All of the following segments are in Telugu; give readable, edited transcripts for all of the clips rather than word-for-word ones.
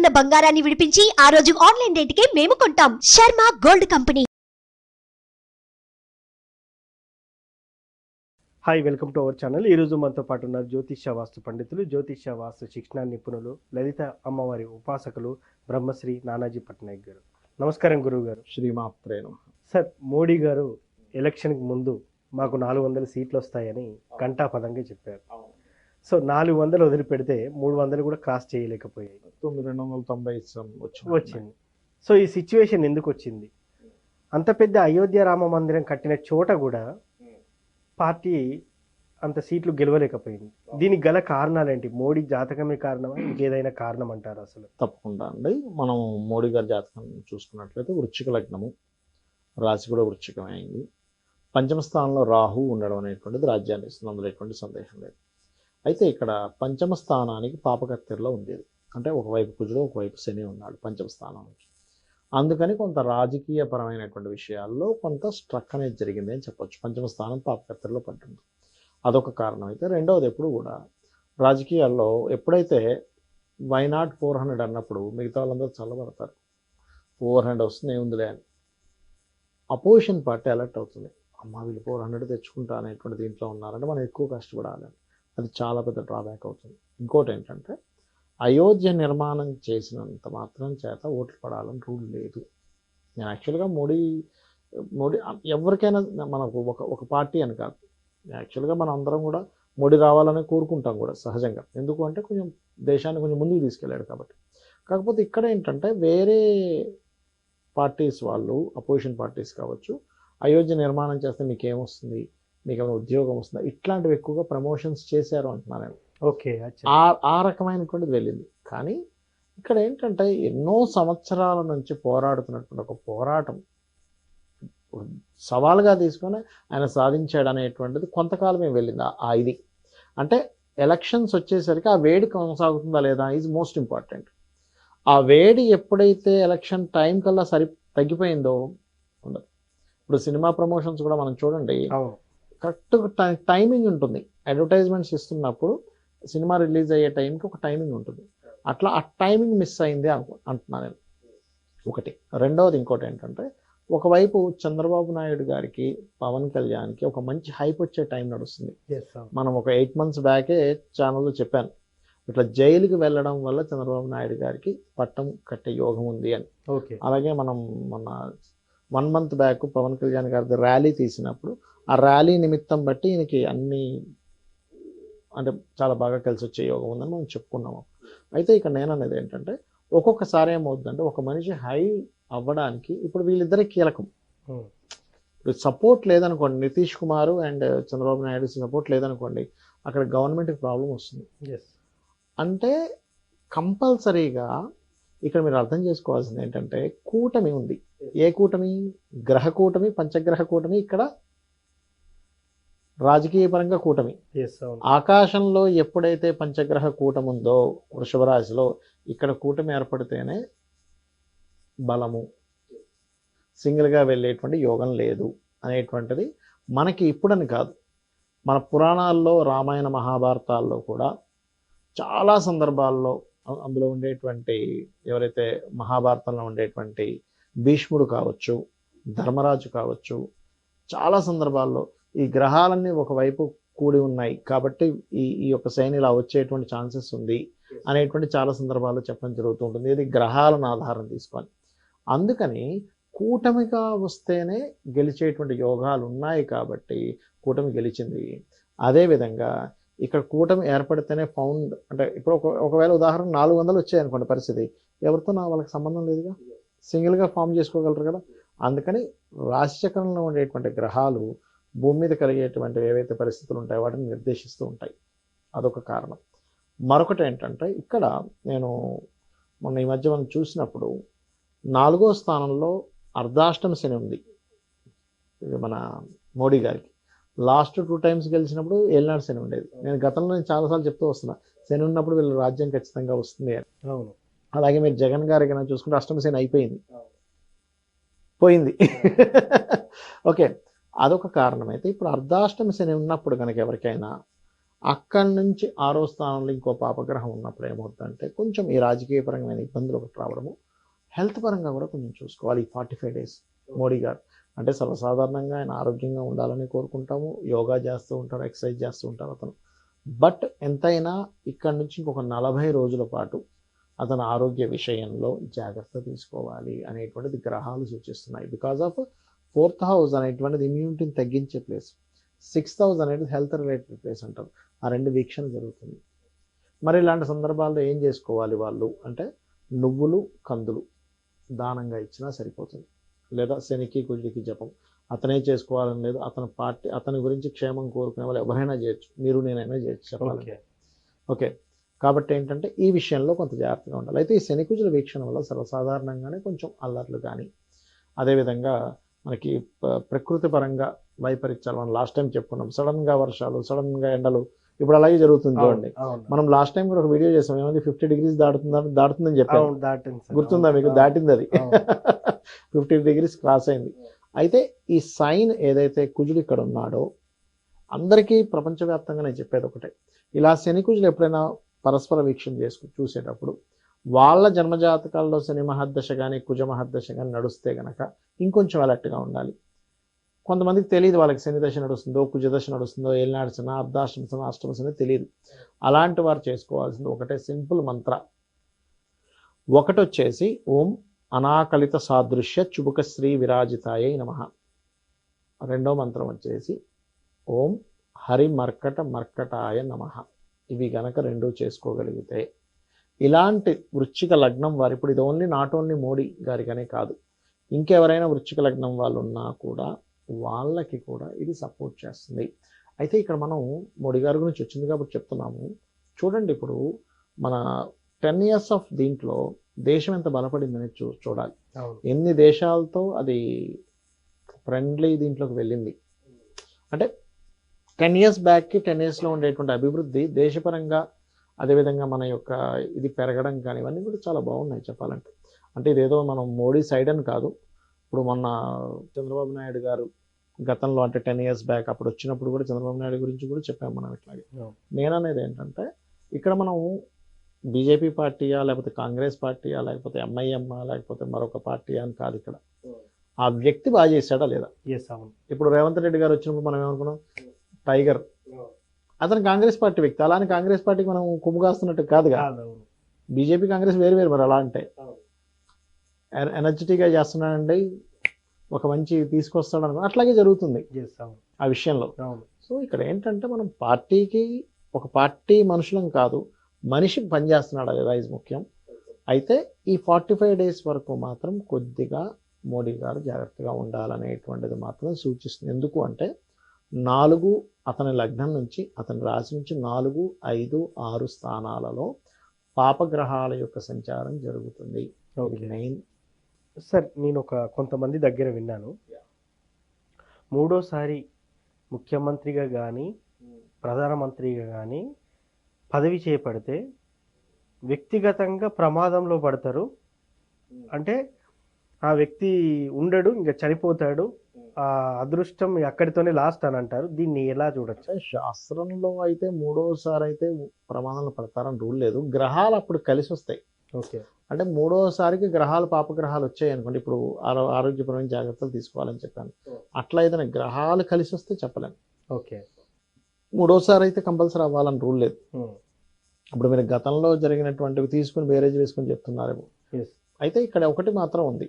ఉన్న బంగారాన్ని విడిపించి ఆ రోజు ఆన్లైన్ రేటుకే మేము కొంటాం. Sharma gold company. Hi, welcome to our channel. ఈరోజు మనతో పాటు ఉన్నారు జ్యోతిష్య వాస్తు పండితులు, జ్యోతిష్య వాస్తు శిక్షణ నిపుణులు, లలిత అమ్మవారి ఉపాసకులు బ్రహ్మశ్రీ నానాజీ పట్నాయక్ గారు. నమస్కారం గురువు గారు. శ్రీమాత్రేను. సార్, మోడీ గారు ఎలక్షన్కి ముందు మాకు 400 సీట్లు వస్తాయని ఘంటాపదంగా చెప్పారు. సో 400 వదిలిపెడితే 300 కూడా క్రాస్ చేయలేకపోయాయి. 990 వచ్చింది. సో ఈ సిచ్యువేషన్ ఎందుకు వచ్చింది? అంత పెద్ద అయోధ్య రామ మందిరం కట్టిన చోట కూడా పార్టీ అంత సీట్లు గెలవలేకపోయింది. దీనికి గల కారణాలేంటి? మోడీ జాతకమే కారణమా, ఇంకేదైనా కారణం అంటారు? అసలు తప్పకుండా అండి. మనం మోడీ గారి జాతకం చూసుకున్నట్లయితే వృశ్చిక లగ్నము, రాశి కూడా వృశ్చికం అయింది. పంచమ స్థానంలో రాహు ఉండడం అనేటువంటిది రాజ్యాన్ని ఇస్తుంది, అందులో ఎటువంటి సందేహం లేదు. అయితే ఇక్కడ పంచమ స్థానానికి పాపకత్తెరలో ఉండేది, అంటే ఒకవైపు కుజుడు ఒకవైపు శని ఉన్నాడు పంచమ స్థానానికి. అందుకని కొంత రాజకీయ పరమైనటువంటి విషయాల్లో కొంత స్ట్రక్ అనేది జరిగింది అని చెప్పొచ్చు. పంచమ స్థానం పాపకత్తెరలో పడుతుంది, అదొక కారణం. అయితే రెండవది, ఎప్పుడు కూడా రాజకీయాల్లో ఎప్పుడైతే వైనాట్ 400 అన్నప్పుడు మిగతా వాళ్ళందరూ చల్లబడతారు. 400 వస్తుంది ఏముందిలే అని. అపోజిషన్ పార్టీ అలర్ట్ అవుతుంది, అమ్మ వీళ్ళు 400 తెచ్చుకుంటా అనేటువంటి దీంట్లో ఉన్నారంటే మనం ఎక్కువ కష్టపడాలి. అది చాలా పెద్ద డ్రాబ్యాక్ అవుతుంది. ఇంకోటి ఏంటంటే, అయోధ్య నిర్మాణం చేసినంత మాత్రం చేత ఓట్లు పడాలని రూల్ లేదు. నేను యాక్చువల్గా మోడీ ఎవరికైనా మనకు ఒక పార్టీ అని కాదు, యాక్చువల్గా మనం అందరం కూడా మోడీ రావాలని కోరుకుంటాం కూడా సహజంగా. ఎందుకు అంటే కొంచెం దేశాన్ని కొంచెం ముందుకు తీసుకెళ్ళాడు కాబట్టి. కాకపోతే ఇక్కడ ఏంటంటే వేరే పార్టీస్ వాళ్ళు, అపోజిషన్ పార్టీస్ కావచ్చు, అయోధ్య నిర్మాణం చేస్తే మీకేమొస్తుంది, మీకేమైనా ఉద్యోగం వస్తుందా, ఇట్లాంటివి ఎక్కువగా ప్రమోషన్స్ చేశారు అంటున్నాను నేను. ఓకే, ఆ రకమైనటువంటిది వెళ్ళింది. కానీ ఇక్కడ ఏంటంటే ఎన్నో సంవత్సరాల నుంచి పోరాడుతున్నటువంటి ఒక పోరాటం సవాల్గా తీసుకొని ఆయన సాధించాడు అనేటువంటిది కొంతకాలమే వెళ్ళింది. ఇది అంటే ఎలక్షన్స్ వచ్చేసరికి ఆ వేడి కొనసాగుతుందా లేదా ఈజ్ మోస్ట్ ఇంపార్టెంట్. ఆ వేడి ఎప్పుడైతే ఎలక్షన్ టైం కల్లా తగ్గిపోయిందో ఉండదు. ఇప్పుడు సినిమా ప్రమోషన్స్ కూడా మనం చూడండి, కరెక్ట్గా టైమింగ్ ఉంటుంది. అడ్వర్టైజ్మెంట్స్ ఇస్తున్నప్పుడు సినిమా రిలీజ్ అయ్యే టైంకి ఒక టైమింగ్ ఉంటుంది. అట్లా ఆ టైమింగ్ మిస్ అయింది అంటున్నాను నేను. ఒకటి. రెండవది ఇంకోటి ఏంటంటే, ఒకవైపు చంద్రబాబు నాయుడు గారికి, పవన్ కళ్యాణ్కి ఒక మంచి హైప్ వచ్చే టైం నడుస్తుంది. మనం ఒక 8 months బ్యాకే ఛానల్లో చెప్పాను, ఇట్లా జైలుకి వెళ్ళడం వల్ల చంద్రబాబు నాయుడు గారికి పట్టం కట్టే యోగం ఉంది అని. అలాగే మనం మొన్న 1 month బ్యాక్ పవన్ కళ్యాణ్ గారి ర్యాలీ తీసినప్పుడు ఆ ర్యాలీ నిమిత్తం బట్టి ఈయనకి అన్ని అంటే చాలా బాగా కలిసి వచ్చే యోగం ఉందని మనం చెప్పుకున్నాము. అయితే ఇక్కడ నేను అనేది ఏంటంటే, ఒక్కొక్కసారి ఏమవుతుందంటే, ఒక మనిషి హై అవ్వడానికి ఇప్పుడు వీళ్ళిద్దరే కీలకం. ఇప్పుడు సపోర్ట్ లేదనుకోండి, నితీష్ కుమార్ అండ్ చంద్రబాబు నాయుడు సపోర్ట్ లేదనుకోండి, అక్కడ గవర్నమెంట్కి ప్రాబ్లం వస్తుంది. అంటే కంపల్సరీగా ఇక్కడ మీరు అర్థం చేసుకోవాల్సింది ఏంటంటే, కూటమి ఉంది. ఏ కూటమి? గ్రహ కూటమి, పంచగ్రహ కూటమి. ఇక్కడ రాజకీయ పరంగా కూటమి. ఆకాశంలో ఎప్పుడైతే పంచగ్రహ కూటమి ఉందో వృషభ రాశిలో, ఇక్కడ కూటమి ఏర్పడితేనే బలము, సింగిల్గా వెళ్ళేటువంటి యోగం లేదు అనేటువంటిది మనకి ఇప్పుడని కాదు, మన పురాణాల్లో, రామాయణ మహాభారతాల్లో కూడా చాలా సందర్భాల్లో అందులో ఉండేటువంటి ఎవరైతే మహాభారతంలో ఉండేటువంటి భీష్ముడు కావచ్చు, ధర్మరాజు కావచ్చు, చాలా సందర్భాల్లో ఈ గ్రహాలన్నీ ఒకవైపు కూడి ఉన్నాయి కాబట్టి ఈ యొక్క సైన్ ఇలా వచ్చేటువంటి ఛాన్సెస్ ఉంది అనేటువంటి చాలా సందర్భాల్లో చెప్పడం జరుగుతూ ఉంటుంది. ఇది గ్రహాలను ఆధారం తీసుకొని. అందుకని కూటమిగా వస్తేనే గెలిచేటువంటి యోగాలు ఉన్నాయి కాబట్టి కూటమి గెలిచింది. అదేవిధంగా ఇక్కడ కూటమి ఏర్పడితేనే ఫౌండ్, అంటే ఇప్పుడు ఒకవేళ ఉదాహరణ 400 వచ్చాయనుకోండి పరిస్థితి, ఎవరితో వాళ్ళకి సంబంధం లేదుగా, సింగిల్గా ఫామ్ చేసుకోగలరు కదా. అందుకని రాశిచక్రంలో ఉండేటువంటి గ్రహాలు భూమి మీద కలిగేటువంటి ఏవైతే పరిస్థితులు ఉంటాయో వాటిని నిర్దేశిస్తూ ఉంటాయి. అదొక కారణం. మరొకటి ఏంటంటే, ఇక్కడ నేను మొన్న ఈ మధ్య మనం చూసినప్పుడు 4వ స్థానంలో అర్ధాష్టమ శని ఉంది. ఇది మన మోడీ గారికి లాస్ట్ 2 times గెలిచినప్పుడు ఏలినాడు శని ఉండేది. నేను గతంలో చాలాసార్లు చెప్తూ వస్తున్నా, శని ఉన్నప్పుడు వీళ్ళు రాజ్యం ఖచ్చితంగా వస్తుంది అని. అలాగే మీరు జగన్ గారి కన్నా చూసుకుంటే అష్టమ శని అయిపోయింది, పోయింది. ఓకే, అదొక కారణం. అయితే ఇప్పుడు అర్ధాష్టమ శని ఉన్నప్పుడు కనుక ఎవరికైనా అక్కడి నుంచి 6వ స్థానంలో ఇంకో పాపగ్రహం ఉన్నప్పుడు ఏమవుతుందంటే కొంచెం ఈ రాజకీయపరమైన ఇబ్బందులు ఒకటి రావడము, హెల్త్ పరంగా కూడా కొంచెం చూసుకోవాలి. ఈ 45 డేస్ మోడీ గారు అంటే సర్వసాధారణంగా ఆయన ఆరోగ్యంగా ఉండాలని కోరుకుంటాము, యోగా చేస్తూ ఉంటారు, ఎక్సర్సైజ్ చేస్తూ ఉంటారు అతను. బట్ ఎంతైనా ఇక్కడ నుంచి ఇంకొక 40 రోజుల పాటు అతని ఆరోగ్య విషయంలో జాగ్రత్త తీసుకోవాలి అనేటువంటిది గ్రహాలు సూచిస్తున్నాయి. బికాజ్ ఆఫ్ 4th హౌస్ అనేటువంటిది ఇమ్యూనిటీని తగ్గించే ప్లేస్, 6th హౌస్ అనేది హెల్త్ రిలేటెడ్ ప్లేస్ అంటారు. ఆ రెండు వీక్షణ జరుగుతుంది. మరి ఇలాంటి సందర్భాల్లో ఏం చేసుకోవాలి వాళ్ళు అంటే నువ్వులు కందులు దానంగా ఇచ్చినా సరిపోతుంది. లేదా శనికి కుజుడికి జపం అతనే చేసుకోవాలని లేదు, అతని గురించి క్షేమం కోరుకునే వాళ్ళు ఎవరైనా చేయొచ్చు, మీరు నేనైనా చేయొచ్చు చెప్పాలి. ఓకే, కాబట్టి ఏంటంటే ఈ విషయంలో కొంత జాగ్రత్తగా ఉండాలి. అయితే ఈ శని కుజుల వీక్షణ వల్ల సర్వసాధారణంగానే కొంచెం అల్లర్లు కానీ, అదేవిధంగా మనకి ప్రకృతి పరంగా వైపరీత్యాలు మనం లాస్ట్ టైం చెప్పుకున్నాం, సడన్గా వర్షాలు, సడన్గా ఎండలు, ఇప్పుడు అలాగే జరుగుతుంది చూడండి. మనం లాస్ట్ టైం కూడా ఒక వీడియో చేసాం, ఏమైంది 50 degrees దాటుతుందని చెప్పాము, గుర్తుందా మీకు? దాటింది అది 50 degrees క్రాస్ అయింది. అయితే ఈ సైన్ ఏదైతే కుజుడు ఇక్కడ ఉన్నాడో అందరికీ ప్రపంచవ్యాప్తంగా నేను చెప్పేది ఒకటే, ఇలా శని కుజులు ఎప్పుడైనా పరస్పర వీక్షణ చూసేటప్పుడు వాళ్ళ జన్మజాతకాల్లో శని మహర్దశ కానీ కుజ మహర్దశ కానీ నడుస్తే గనక ఇంకొంచెం అలర్ట్గా ఉండాలి. కొంతమందికి తెలియదు వాళ్ళకి శని దశ నడుస్తుందో, కుజ దశ నడుస్తుందో, ఏలినాడు శన, అర్ధాష్టమ శన, అష్టమ శని తెలియదు. అలాంటి వారు చేసుకోవాల్సింది ఒకటే సింపుల్ మంత్ర. ఒకటి వచ్చేసి ఓం అనాకలిత సాదృశ్య చుబుక శ్రీ విరాజితాయ నమః. రెండో మంత్రం వచ్చేసి ఓం హరి మర్కటాయ నమః. ఇవి గనక రెండూ చేసుకోగలిగితే ఇలాంటి వృశ్చిక లగ్నం వారు, ఇప్పుడు ఇది నాట్ ఓన్లీ మోడీ గారికనే కాదు, ఇంకెవరైనా వృశ్చిక లగ్నం వాళ్ళు ఉన్నా కూడా వాళ్ళకి కూడా ఇది సపోర్ట్ చేస్తుంది. అయితే ఇక్కడ మనం మోడీ గారి గురించి వచ్చింది కాబట్టి చెప్తున్నాము. చూడండి, ఇప్పుడు మన 10 years ఆఫ్ దీంట్లో దేశం ఎంత బలపడిందని చూడాలి. ఎన్ని దేశాలతో అది ఫ్రెండ్లీ దీంట్లోకి వెళ్ళింది అంటే 10 years బ్యాక్కి 10 yearsలో ఉండేటువంటి అభివృద్ధి దేశపరంగా, అదేవిధంగా మన యొక్క ఇది పెరగడం కానీ ఇవన్నీ కూడా చాలా బాగున్నాయి చెప్పాలంటే. అంటే ఇదేదో మనం మోడీ సైడ్ అని కాదు, ఇప్పుడు మొన్న చంద్రబాబు నాయుడు గారు గతంలో అంటే 10 years బ్యాక్ అప్పుడు వచ్చినప్పుడు కూడా చంద్రబాబు నాయుడు గురించి కూడా చెప్పాము మనం. ఇట్లాగే నేననేది ఏంటంటే ఇక్కడ మనం బీజేపీ పార్టీయా లేకపోతే కాంగ్రెస్ పార్టీయా లేకపోతే ఎంఐఎం లేకపోతే మరొక పార్టీ అని కాదు, ఇక్కడ ఆ వ్యక్తి బాగా చేశాడా లేదా. ఇప్పుడు రేవంత్ రెడ్డి గారు వచ్చినప్పుడు మనం ఏమనుకున్నాం, టైగర్, అతను కాంగ్రెస్ పార్టీ వ్యక్తి, అలానే కాంగ్రెస్ పార్టీకి మనం కుమ్ముగాస్తున్నట్టు కాదుగా. బీజేపీ కాంగ్రెస్ వేరు వేరు మరి. అలా అంటే ఎనర్జెటిక్గా చేస్తున్నాడండి, ఒక మంచి తీసుకొస్తాడు అనుకో, అట్లాగే జరుగుతుంది ఆ విషయంలో. సో ఇక్కడ ఏంటంటే మనం పార్టీకి ఒక పార్టీ మనుషులం కాదు, మనిషి పనిచేస్తున్నాడు, అది రైజ్ ముఖ్యం. అయితే ఈ 45 days వరకు మాత్రం కొద్దిగా మోడీ గారు జాగ్రత్తగా ఉండాలనేటువంటిది మాత్రం సూచిస్తుంది. ఎందుకు అంటే 4 అతని లగ్నం నుంచి, అతని రాశి నుంచి 4, 5, 6 స్థానాలలో పాపగ్రహాల యొక్క సంచారం జరుగుతుంది. మెయిన్ సార్, నేను కొంతమంది దగ్గర విన్నాను, మూడోసారి ముఖ్యమంత్రిగా కానీ ప్రధానమంత్రిగా కానీ పదవి చేపడితే వ్యక్తిగతంగా ప్రమాదంలో పడతారు, అంటే ఆ వ్యక్తి ఉండడు, ఇంకా చనిపోతాడు, ఆ అదృష్టం అక్కడితోనే లాస్ట్ అని అంటారు. దీన్ని ఎలా చూడొచ్చు? శాస్త్రంలో అయితే 3వసారి అయితే ప్రమాదంలో పడతారని రూల్ లేదు. గ్రహాలు అప్పుడు కలిసి వస్తాయి. ఓకే, అంటే 3వసారికి గ్రహాలు పాపగ్రహాలు వచ్చాయి అనుకోండి, ఇప్పుడు ఆరోగ్యపరమైన జాగ్రత్తలు తీసుకోవాలని చెప్పాను, అట్లా ఏదైనా గ్రహాలు కలిసి వస్తే చెప్పలేము. ఓకే, 3వసారి అయితే కంపల్సరీ అవ్వాలని రూల్ లేదు. ఇప్పుడు మీరు గతంలో జరిగినటువంటివి తీసుకుని బేరేజ్ వేసుకుని చెప్తున్నారేమో. అయితే ఇక్కడ ఒకటి మాత్రం ఉంది,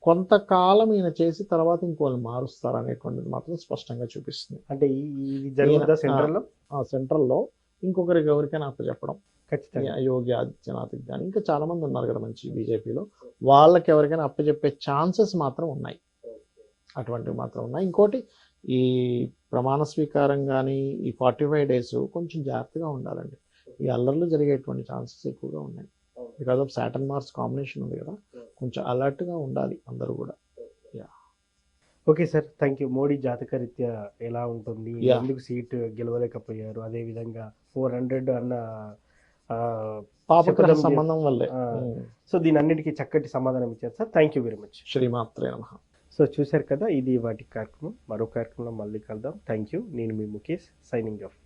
కొంతకాలం ఈయన చేసి తర్వాత ఇంకోళ్ళు మారుస్తారు అనేటువంటిది మాత్రం స్పష్టంగా చూపిస్తుంది. అంటే సెంట్రల్లో ఇంకొకరికి ఎవరికైనా అప్పు చెప్పడం, ఖచ్చితంగా యోగి ఆదిత్యనాథ్కి కానీ ఇంకా చాలా మంది ఉన్నారు కదా మంచి బీజేపీలో, వాళ్ళకి ఎవరికైనా అప్పచెప్పే ఛాన్సెస్ మాత్రం ఉన్నాయి, అటువంటివి మాత్రం ఉన్నాయి. ఇంకోటి ఈ ప్రమాణ స్వీకారం కానీ ఈ 45 days కొంచెం జాగ్రత్తగా ఉండాలండి. ఈ అల్లర్లు జరిగేటువంటి ఛాన్సెస్ ఎక్కువగా ఉన్నాయి. Because of Saturn Mars combination ఉంది కదా, కొంచెం అలర్ట్గా ఉండాలి అందరూ కూడా. Okay sir, thank you. Modi జాతకరీత్యా ఎలా ఉంటుంది, ఎందుకు సీట్ గెలవలేకపోయారు, అదేవిధంగా 400 అన్న పాపగ్రహ సంబంధం వల్లే. సో దీని అన్నిటికీ చక్కటి సమాధానం ఇచ్చారు sir. Thank you very much. శ్రీమాత్రే నమః. సో చూశారు కదా, ఇది వాటి కార్యక్రమం. మరో కార్యక్రమంలో మళ్ళీ కలుద్దాం. Thank you. నేను మీ ముఖేష్, సైనింగ్ ఆఫ్.